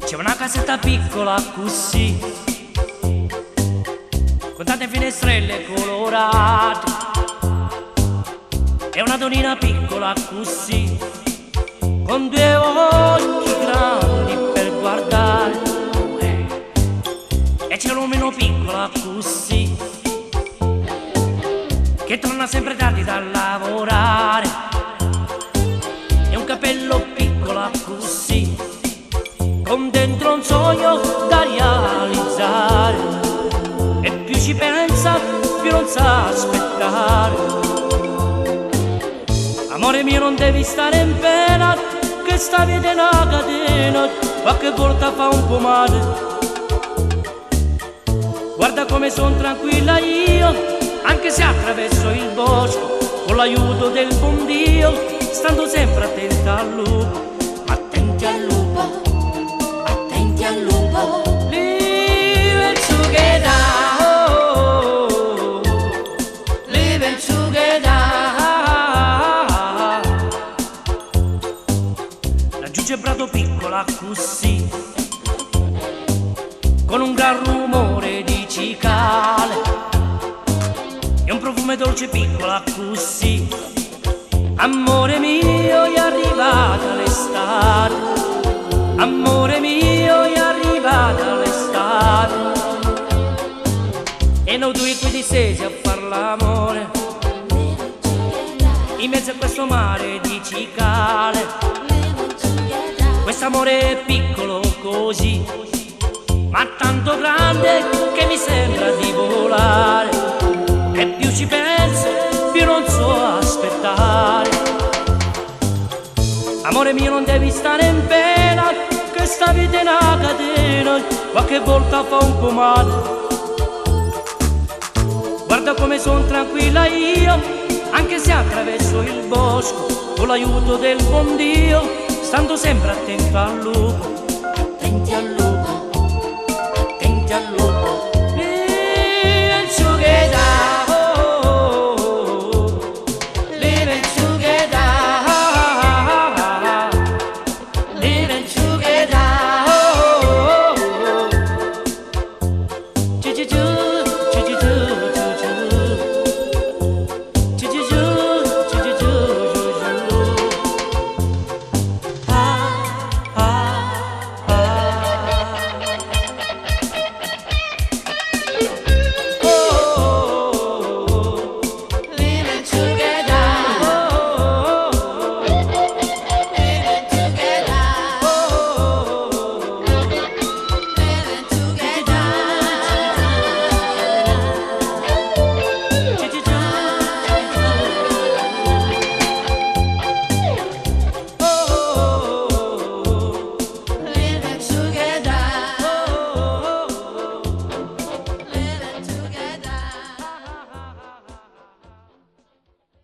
C'è una casetta piccola così, con tante finestrelle colorate, e una donnina piccola così, con due occhi grandi per guardare, e c'è un uomino piccola così, che torna sempre tardi da lavorare, e un capello piccola così, con dentro un sogno da realizzare, e più ci pensa più non sa aspettare. Amore mio, non devi stare in pena, che sta vita è una catena, qualche volta fa un po' male. Guarda come son tranquilla io, anche se attraverso il bosco, con l'aiuto del buon Dio, stando sempre attenta al lupo. Ma attenti al lupo, attenti al lupo. Live il together, live il together. Raggiunge Prato piccola così, con un gran rumore di cicale e un profumo dolce piccola così. Amore mio, è arrivata l'estate, amore mio, è arrivata l'estate, e noi due qui distesi a far l'amore in mezzo a questo mare di cicale. Quest'amore è piccolo così, ma tanto grande che mi sembra di volare, e più ci penso più non so aspettare. Amore mio, non devi stare in pena, che sta vita è una catena, qualche volta fa un po' male. Guarda come son tranquilla io, anche se attraverso il bosco, con l'aiuto del buon Dio, stando sempre attento al lupo.